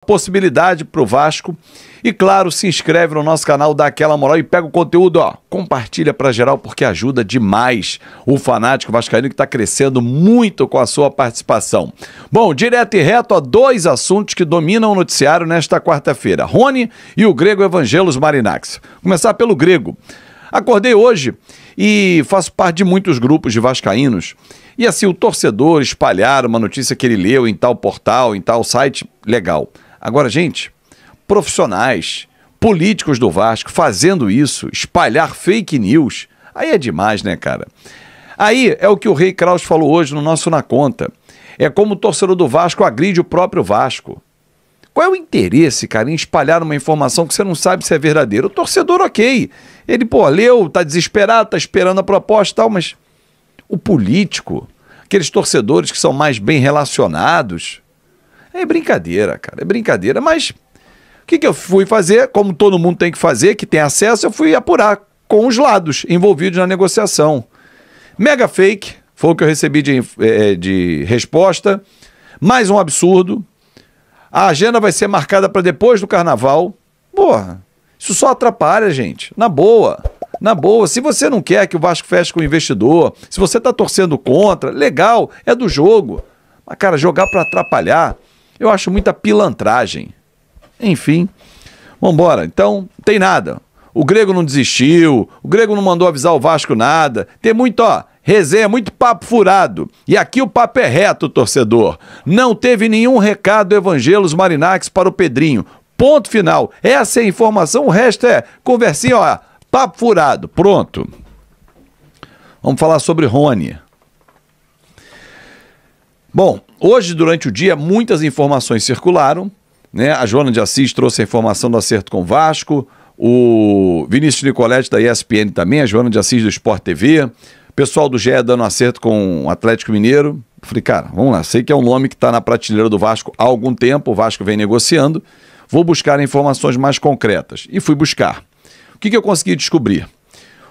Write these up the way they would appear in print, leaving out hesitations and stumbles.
possibilidade para o Vasco. E claro, se inscreve no nosso canal, dá aquela moral e pega o conteúdo, ó, compartilha para geral, porque ajuda demais o fanático vascaíno que está crescendo muito com a sua participação. Bom, direto e reto a dois assuntos que dominam o noticiário nesta quarta-feira: Rony e o grego Evangelos Marinax. Começar pelo grego. Acordei hoje e faço parte de muitos grupos de vascaínos. E assim, o torcedor espalhar uma notícia que ele leu em tal portal, em tal site, legal. Agora, gente, profissionais, políticos do Vasco fazendo isso, espalhar fake news, aí é demais, né, cara? Aí é o que o Rei Kraus falou hoje no nosso Na Conta. É como o torcedor do Vasco agride o próprio Vasco. Qual é o interesse, cara, em espalhar uma informação que você não sabe se é verdadeira? O torcedor, ok. Ele, pô, leu, tá desesperado, tá esperando a proposta e tal, mas o político, aqueles torcedores que são mais bem relacionados, é brincadeira, cara, é brincadeira. Mas o que eu fui fazer? Como todo mundo tem que fazer, que tem acesso, eu fui apurar com os lados envolvidos na negociação. Mega fake, foi o que eu recebi de resposta. Mais um absurdo. A agenda vai ser marcada para depois do carnaval. Porra, isso só atrapalha, gente. Na boa. Na boa, se você não quer que o Vasco feche com o investidor, se você está torcendo contra, legal, é do jogo. Mas, cara, jogar para atrapalhar, eu acho muita pilantragem. Enfim, vambora. Então, não tem nada. O grego não desistiu, o grego não mandou avisar o Vasco nada. Tem muito, ó, resenha, muito papo furado. E aqui o papo é reto, torcedor. Não teve nenhum recado do Evangelos Marinax para o Pedrinho. Ponto final. Essa é a informação, o resto é conversinha, ó, papo furado. Pronto. Vamos falar sobre Rony. Bom, hoje durante o dia muitas informações circularam, né? A Joana de Assis trouxe a informação do acerto com o Vasco, o Vinícius Nicoletti da ESPN também, a Joana de Assis do Sport TV, o pessoal do GE dando acerto com o Atlético Mineiro. Falei, cara, vamos lá, sei que é um nome que está na prateleira do Vasco há algum tempo, o Vasco vem negociando, vou buscar informações mais concretas. E fui buscar. O que eu consegui descobrir?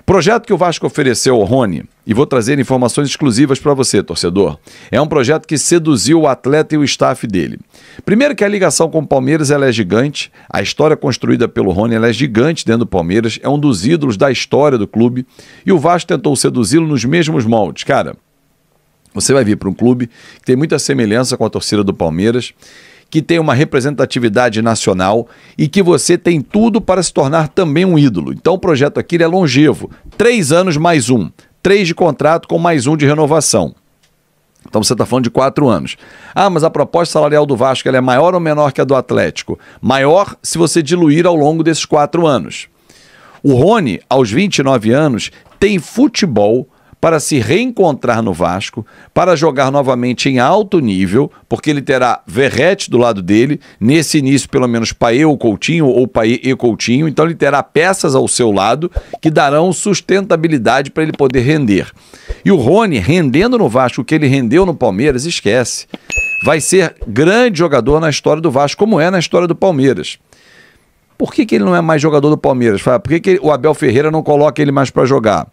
O projeto que o Vasco ofereceu ao Rony, e vou trazer informações exclusivas para você, torcedor, é um projeto que seduziu o atleta e o staff dele. Primeiro que a ligação com o Palmeiras ela é gigante, a história construída pelo Rony ela é gigante dentro do Palmeiras, é um dos ídolos da história do clube, e o Vasco tentou seduzi-lo nos mesmos moldes. Cara, você vai vir para um clube que tem muita semelhança com a torcida do Palmeiras, que tem uma representatividade nacional e que você tem tudo para se tornar também um ídolo. Então o projeto aqui é longevo, 3 anos mais um, 3 de contrato com mais um de renovação. Então você está falando de 4 anos. Ah, mas a proposta salarial do Vasco ela é maior ou menor que a do Atlético? Maior se você diluir ao longo desses 4 anos. O Rony, aos 29 anos, tem futebol para se reencontrar no Vasco, para jogar novamente em alto nível, porque ele terá Verratti do lado dele, nesse início pelo menos Paê ou Coutinho, ou Paê e Coutinho, então ele terá peças ao seu lado que darão sustentabilidade para ele poder render. E o Rony, rendendo no Vasco o que ele rendeu no Palmeiras, esquece. Vai ser grande jogador na história do Vasco, como é na história do Palmeiras. Por que ele não é mais jogador do Palmeiras? Por que o Abel Ferreira não coloca ele mais para jogar?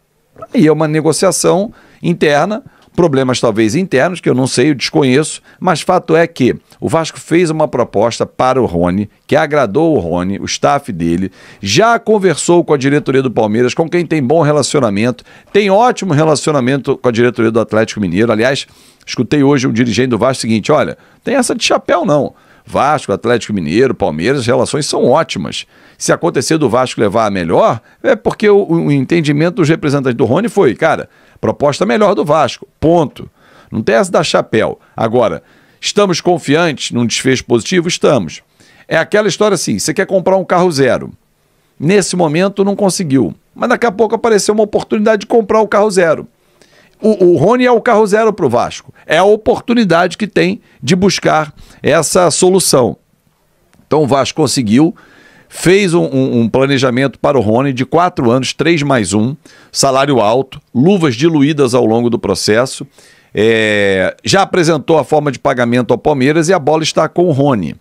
Aí é uma negociação interna, problemas talvez internos, que eu não sei, eu desconheço, mas fato é que o Vasco fez uma proposta para o Rony, que agradou o Rony, o staff dele, já conversou com a diretoria do Palmeiras, com quem tem bom relacionamento, tem ótimo relacionamento com a diretoria do Atlético Mineiro. Aliás, escutei hoje um dirigente do Vasco o seguinte, olha, tem essa de chapéu não. Vasco, Atlético Mineiro, Palmeiras, as relações são ótimas. Se acontecer do Vasco levar a melhor, é porque o entendimento dos representantes do Rony foi, cara, proposta melhor do Vasco, ponto. Não tem essa da chapéu. Agora, estamos confiantes num desfecho positivo? Estamos. É aquela história assim, você quer comprar um carro zero. Nesse momento não conseguiu, mas daqui a pouco apareceu uma oportunidade de comprar o carro zero. O Rony é o carro zero para o Vasco. É a oportunidade que tem de buscar essa solução. Então o Vasco conseguiu, fez um planejamento para o Rony de 4 anos, 3 mais 1, salário alto, luvas diluídas ao longo do processo. Já apresentou a forma de pagamento ao Palmeiras e a bola está com o Rony.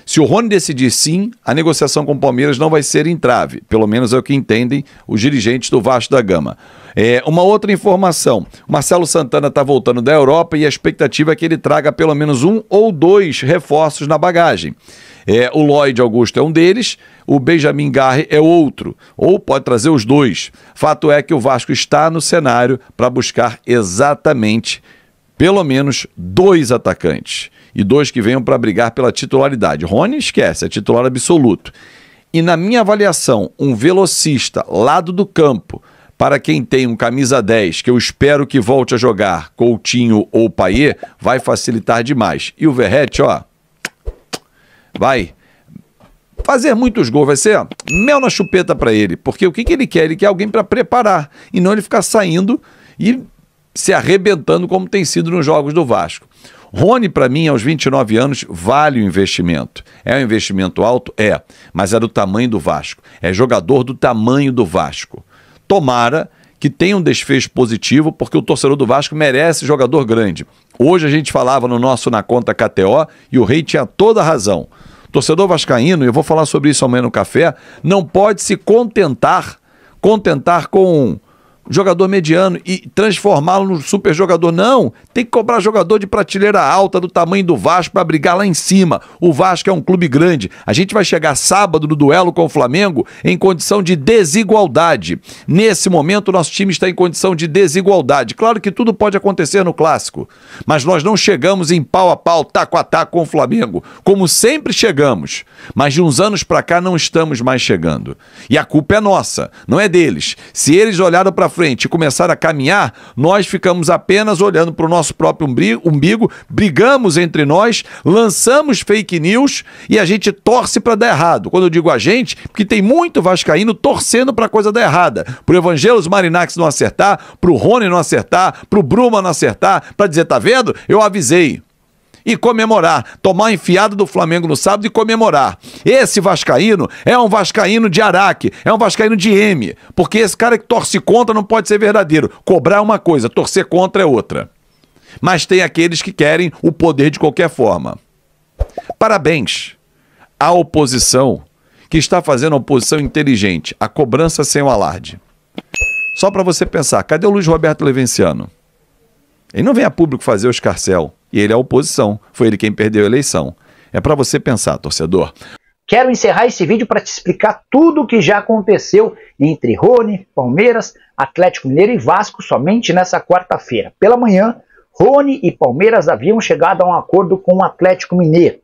Se o Rony decidir sim, a negociação com o Palmeiras não vai ser entrave, pelo menos é o que entendem os dirigentes do Vasco da Gama. Uma outra informação, o Marcelo Santana está voltando da Europa e a expectativa é que ele traga pelo menos 1 ou 2 reforços na bagagem. O Lloyd Augusto é um deles, o Benjamin Garre é outro, ou pode trazer os dois. Fato é que o Vasco está no cenário para buscar exatamente pelo menos 2 atacantes, e 2 que venham para brigar pela titularidade. Rony esquece, é titular absoluto. E na minha avaliação, um velocista, lado do campo, para quem tem um camisa 10, que eu espero que volte a jogar, Coutinho ou Payet, vai facilitar demais. E o Verratti, ó, vai fazer muitos gols, vai ser mel na chupeta para ele, porque o que ele quer? Ele quer alguém para preparar, e não ele ficar saindo e se arrebentando como tem sido nos jogos do Vasco. Rony, para mim, aos 29 anos, vale o investimento. É um investimento alto? É, mas é do tamanho do Vasco. É jogador do tamanho do Vasco. Tomara que tenha um desfecho positivo, porque o torcedor do Vasco merece jogador grande. Hoje a gente falava no nosso Na Conta KTO e o Rei tinha toda a razão. O torcedor vascaíno, e eu vou falar sobre isso amanhã no café, não pode se contentar com jogador mediano e transformá-lo no super jogador. Não, tem que cobrar jogador de prateleira alta do tamanho do Vasco para brigar lá em cima. O Vasco é um clube grande. A gente vai chegar sábado no duelo com o Flamengo em condição de desigualdade. Nesse momento, o nosso time está em condição de desigualdade. Claro que tudo pode acontecer no Clássico, mas nós não chegamos em pau a pau, taco a taco com o Flamengo, como sempre chegamos. Mas de uns anos para cá não estamos mais chegando. E a culpa é nossa, não é deles. Se eles olharam para frente e começar a caminhar, nós ficamos apenas olhando para o nosso próprio umbigo, brigamos entre nós, lançamos fake news e a gente torce para dar errado. Quando eu digo a gente, porque tem muito vascaíno torcendo para a coisa dar errada. Pro Evangelos Marinax não acertar, pro Rony não acertar, pro Bruma não acertar, para dizer, tá vendo? Eu avisei. E comemorar, tomar a enfiada do Flamengo no sábado e comemorar. Esse vascaíno é um vascaíno de Araque, é um vascaíno de M, porque esse cara que torce contra não pode ser verdadeiro. Cobrar é uma coisa, torcer contra é outra. Mas tem aqueles que querem o poder de qualquer forma. Parabéns à oposição, que está fazendo a oposição inteligente, a cobrança sem o alarde. Só para você pensar, cadê o Luiz Roberto Levenciano? Ele não vem a público fazer o escarcéu. E ele é a oposição. Foi ele quem perdeu a eleição. É para você pensar, torcedor. Quero encerrar esse vídeo para te explicar tudo o que já aconteceu entre Rony, Palmeiras, Atlético Mineiro e Vasco somente nessa quarta-feira. Pela manhã, Rony e Palmeiras haviam chegado a um acordo com o Atlético Mineiro.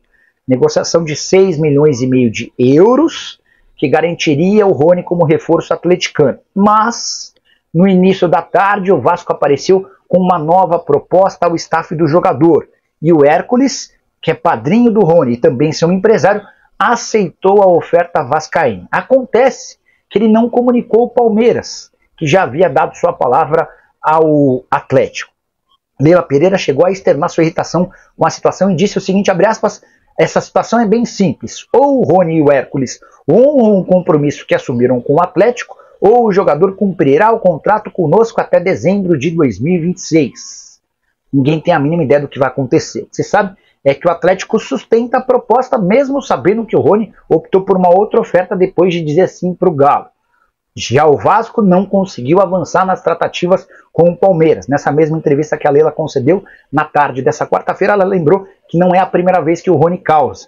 Negociação de 6,5 milhões de euros, que garantiria o Rony como reforço atleticano. Mas, no início da tarde, o Vasco apareceu com uma nova proposta ao staff do jogador. E o Hércules, que é padrinho do Rony e também seu empresário, aceitou a oferta vascaína. Acontece que ele não comunicou o Palmeiras, que já havia dado sua palavra ao Atlético. Leila Pereira chegou a externar sua irritação com a situação e disse o seguinte, abre aspas, essa situação é bem simples. Ou o Rony e o Hércules honram um compromisso que assumiram com o Atlético, ou o jogador cumprirá o contrato conosco até dezembro de 2026. Ninguém tem a mínima ideia do que vai acontecer. O que você sabe é que o Atlético sustenta a proposta, mesmo sabendo que o Rony optou por uma outra oferta depois de dizer sim para o Galo. Já o Vasco não conseguiu avançar nas tratativas com o Palmeiras. Nessa mesma entrevista que a Leila concedeu na tarde dessa quarta-feira, ela lembrou que não é a primeira vez que o Rony causa.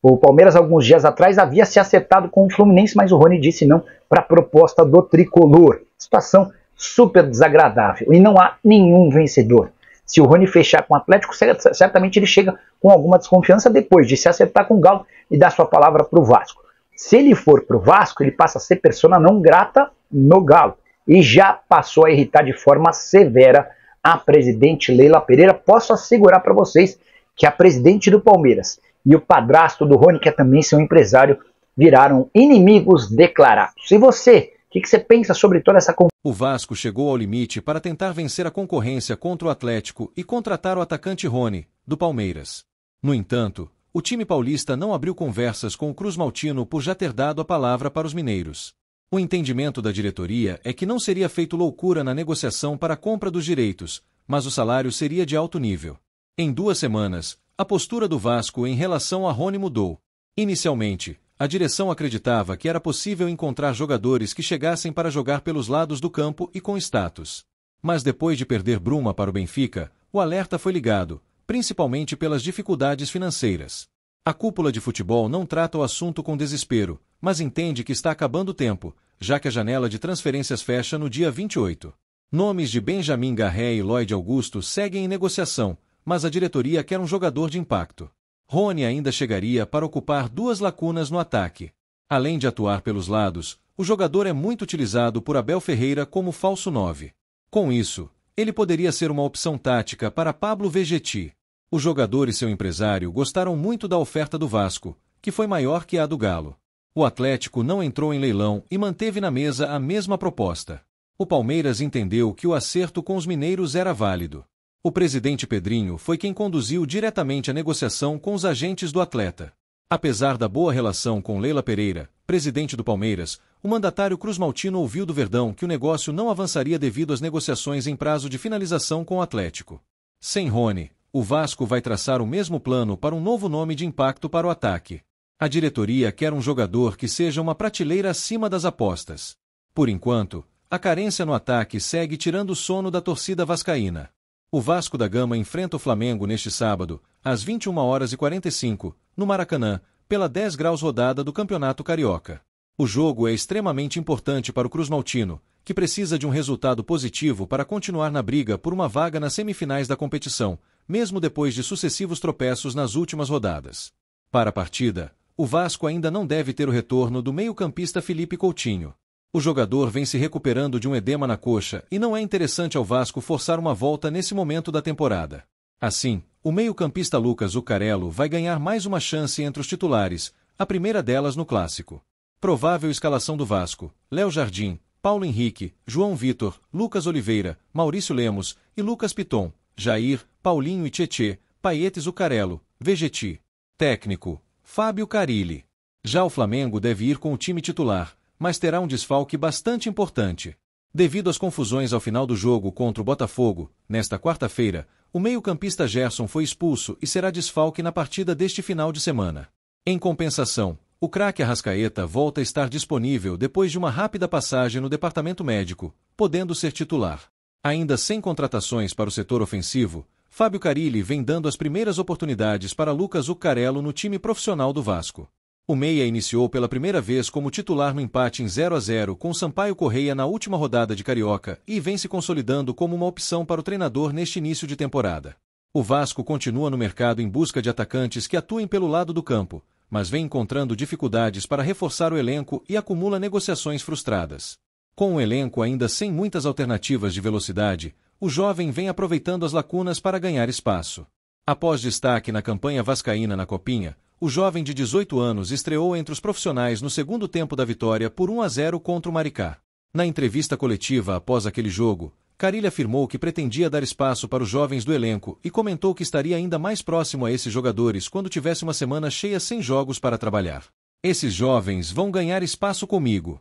O Palmeiras, alguns dias atrás, havia se acertado com o Fluminense, mas o Rony disse não para a proposta do tricolor. Situação super desagradável e não há nenhum vencedor. Se o Rony fechar com o Atlético, certamente ele chega com alguma desconfiança depois de se acertar com o Galo e dar sua palavra para o Vasco. Se ele for para o Vasco, ele passa a ser persona não grata no Galo e já passou a irritar de forma severa a presidente Leila Pereira. Posso assegurar para vocês que a presidente do Palmeiras e o padrasto do Rony, que é também seu empresário, viraram inimigos declarados. E você, o que você pensa sobre toda essa... O Vasco chegou ao limite para tentar vencer a concorrência contra o Atlético e contratar o atacante Rony, do Palmeiras. No entanto, o time paulista não abriu conversas com o Cruz Maltino por já ter dado a palavra para os mineiros. O entendimento da diretoria é que não seria feito loucura na negociação para a compra dos direitos, mas o salário seria de alto nível. Em 2 semanas, a postura do Vasco em relação a Rony mudou. Inicialmente, a direção acreditava que era possível encontrar jogadores que chegassem para jogar pelos lados do campo e com status. Mas depois de perder Bruma para o Benfica, o alerta foi ligado, principalmente pelas dificuldades financeiras. A cúpula de futebol não trata o assunto com desespero, mas entende que está acabando o tempo, já que a janela de transferências fecha no dia 28. Nomes de Benjamin Garré e Lloyd Augusto seguem em negociação, mas a diretoria quer um jogador de impacto. Rony ainda chegaria para ocupar duas lacunas no ataque. Além de atuar pelos lados, o jogador é muito utilizado por Abel Ferreira como falso 9. Com isso, ele poderia ser uma opção tática para Pablo Vegetti. O jogador e seu empresário gostaram muito da oferta do Vasco, que foi maior que a do Galo. O Atlético não entrou em leilão e manteve na mesa a mesma proposta. O Palmeiras entendeu que o acerto com os mineiros era válido. O presidente Pedrinho foi quem conduziu diretamente a negociação com os agentes do atleta. Apesar da boa relação com Leila Pereira, presidente do Palmeiras, o mandatário cruzmaltino ouviu do Verdão que o negócio não avançaria devido às negociações em prazo de finalização com o Atlético. Sem Rony, o Vasco vai traçar o mesmo plano para um novo nome de impacto para o ataque. A diretoria quer um jogador que seja uma prateleira acima das apostas. Por enquanto, a carência no ataque segue tirando o sono da torcida vascaína. O Vasco da Gama enfrenta o Flamengo neste sábado, às 21h45, no Maracanã, pela 10 graus rodada do Campeonato Carioca. O jogo é extremamente importante para o cruzmaltino, que precisa de um resultado positivo para continuar na briga por uma vaga nas semifinais da competição, mesmo depois de sucessivos tropeços nas últimas rodadas. Para a partida, o Vasco ainda não deve ter o retorno do meio-campista Felipe Coutinho. O jogador vem se recuperando de um edema na coxa e não é interessante ao Vasco forçar uma volta nesse momento da temporada. Assim, o meio-campista Lucas Zuccarello vai ganhar mais uma chance entre os titulares, a primeira delas no Clássico. Provável escalação do Vasco: Léo Jardim, Paulo Henrique, João Vitor, Lucas Oliveira, Maurício Lemos e Lucas Piton, Jair, Paulinho e Tietê, Payet e Zuccarello, Vegetti. Técnico: Fábio Carille. Já o Flamengo deve ir com o time titular, mas terá um desfalque bastante importante. Devido às confusões ao final do jogo contra o Botafogo, nesta quarta-feira, o meio-campista Gerson foi expulso e será desfalque na partida deste final de semana. Em compensação, o craque Arrascaeta volta a estar disponível depois de uma rápida passagem no departamento médico, podendo ser titular. Ainda sem contratações para o setor ofensivo, Fábio Carille vem dando as primeiras oportunidades para Lucas Zuccarello no time profissional do Vasco. O meia iniciou pela primeira vez como titular no empate em 0-0 com Sampaio Corrêa na última rodada de Carioca e vem se consolidando como uma opção para o treinador neste início de temporada. O Vasco continua no mercado em busca de atacantes que atuem pelo lado do campo, mas vem encontrando dificuldades para reforçar o elenco e acumula negociações frustradas. Com o elenco ainda sem muitas alternativas de velocidade, o jovem vem aproveitando as lacunas para ganhar espaço. Após destaque na campanha vascaína na Copinha, o jovem de 18 anos estreou entre os profissionais no segundo tempo da vitória por 1-0 contra o Maricá. Na entrevista coletiva após aquele jogo, Carille afirmou que pretendia dar espaço para os jovens do elenco e comentou que estaria ainda mais próximo a esses jogadores quando tivesse uma semana cheia sem jogos para trabalhar. Esses jovens vão ganhar espaço comigo.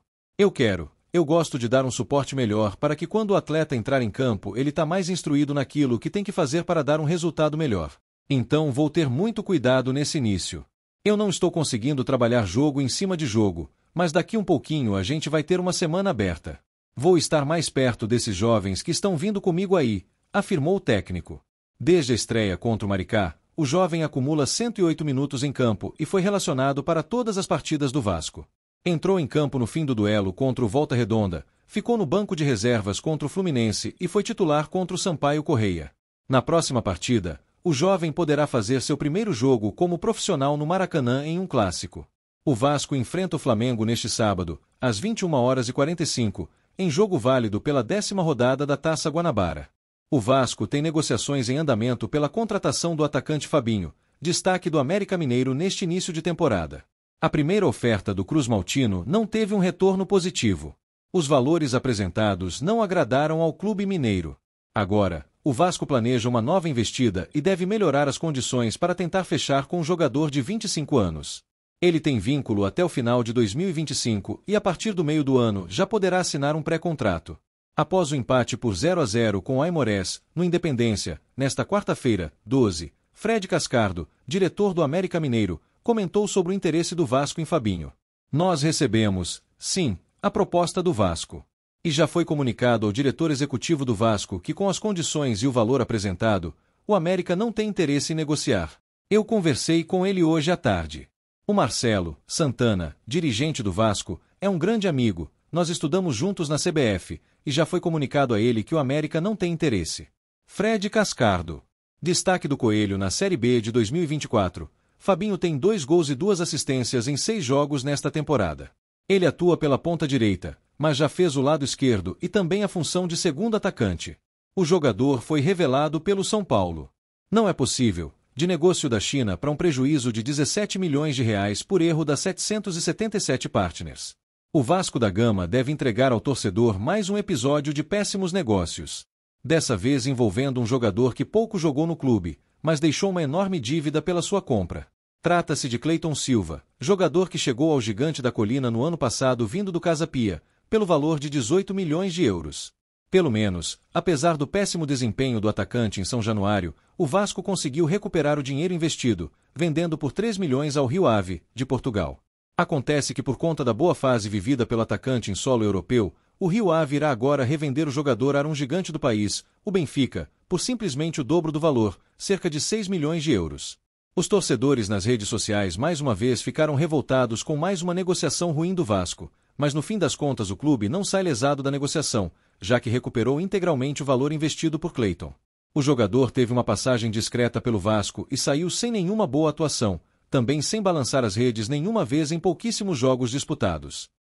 Eu gosto de dar um suporte melhor para que quando o atleta entrar em campo ele está mais instruído naquilo que tem que fazer para dar um resultado melhor. Então vou ter muito cuidado nesse início. Eu não estou conseguindo trabalhar jogo em cima de jogo, mas daqui um pouquinho a gente vai ter uma semana aberta. Vou estar mais perto desses jovens que estão vindo comigo aí, afirmou o técnico. Desde a estreia contra o Maricá, o jovem acumula 108 minutos em campo e foi relacionado para todas as partidas do Vasco. Entrou em campo no fim do duelo contra o Volta Redonda, ficou no banco de reservas contra o Fluminense e foi titular contra o Sampaio Corrêa. Na próxima partida, o jovem poderá fazer seu primeiro jogo como profissional no Maracanã em um clássico. O Vasco enfrenta o Flamengo neste sábado, às 21h45, em jogo válido pela 10ª rodada da Taça Guanabara. O Vasco tem negociações em andamento pela contratação do atacante Fabinho, destaque do América Mineiro neste início de temporada. A primeira oferta do cruzmaltino não teve um retorno positivo. Os valores apresentados não agradaram ao clube mineiro. Agora, o Vasco planeja uma nova investida e deve melhorar as condições para tentar fechar com um jogador de 25 anos. Ele tem vínculo até o final de 2025 e a partir do meio do ano já poderá assinar um pré-contrato. Após o empate por 0-0 com o Aimorés, no Independência, nesta quarta-feira, 12, Fred Cascardo, diretor do América Mineiro, comentou sobre o interesse do Vasco em Fabinho. Nós recebemos, sim, a proposta do Vasco. E já foi comunicado ao diretor executivo do Vasco que com as condições e o valor apresentado, o América não tem interesse em negociar. Eu conversei com ele hoje à tarde. O Marcelo Santana, dirigente do Vasco, é um grande amigo, nós estudamos juntos na CBF, e já foi comunicado a ele que o América não tem interesse. Fred Cascardo. Destaque do Coelho na Série B de 2024. Fabinho tem 2 gols e 2 assistências em 6 jogos nesta temporada. Ele atua pela ponta direita, mas já fez o lado esquerdo e também a função de segundo atacante. O jogador foi revelado pelo São Paulo. Não é possível, de negócio da China para um prejuízo de 17 milhões de reais por erro das 777 partners. O Vasco da Gama deve entregar ao torcedor mais um episódio de péssimos negócios. Dessa vez envolvendo um jogador que pouco jogou no clube, mas deixou uma enorme dívida pela sua compra. Trata-se de Cleiton Silva, jogador que chegou ao Gigante da Colina no ano passado vindo do Casa Pia, pelo valor de 18 milhões de euros. Pelo menos, apesar do péssimo desempenho do atacante em São Januário, o Vasco conseguiu recuperar o dinheiro investido, vendendo por 3 milhões ao Rio Ave, de Portugal. Acontece que por conta da boa fase vivida pelo atacante em solo europeu, o Rio Ave irá agora revender o jogador a um gigante do país, o Benfica, por simplesmente o dobro do valor, cerca de 6 milhões de euros. Os torcedores nas redes sociais mais uma vez ficaram revoltados com mais uma negociação ruim do Vasco, mas no fim das contas o clube não sai lesado da negociação, já que recuperou integralmente o valor investido por Cleiton. O jogador teve uma passagem discreta pelo Vasco e saiu sem nenhuma boa atuação, também sem balançar as redes nenhuma vez em pouquíssimos jogos disputados.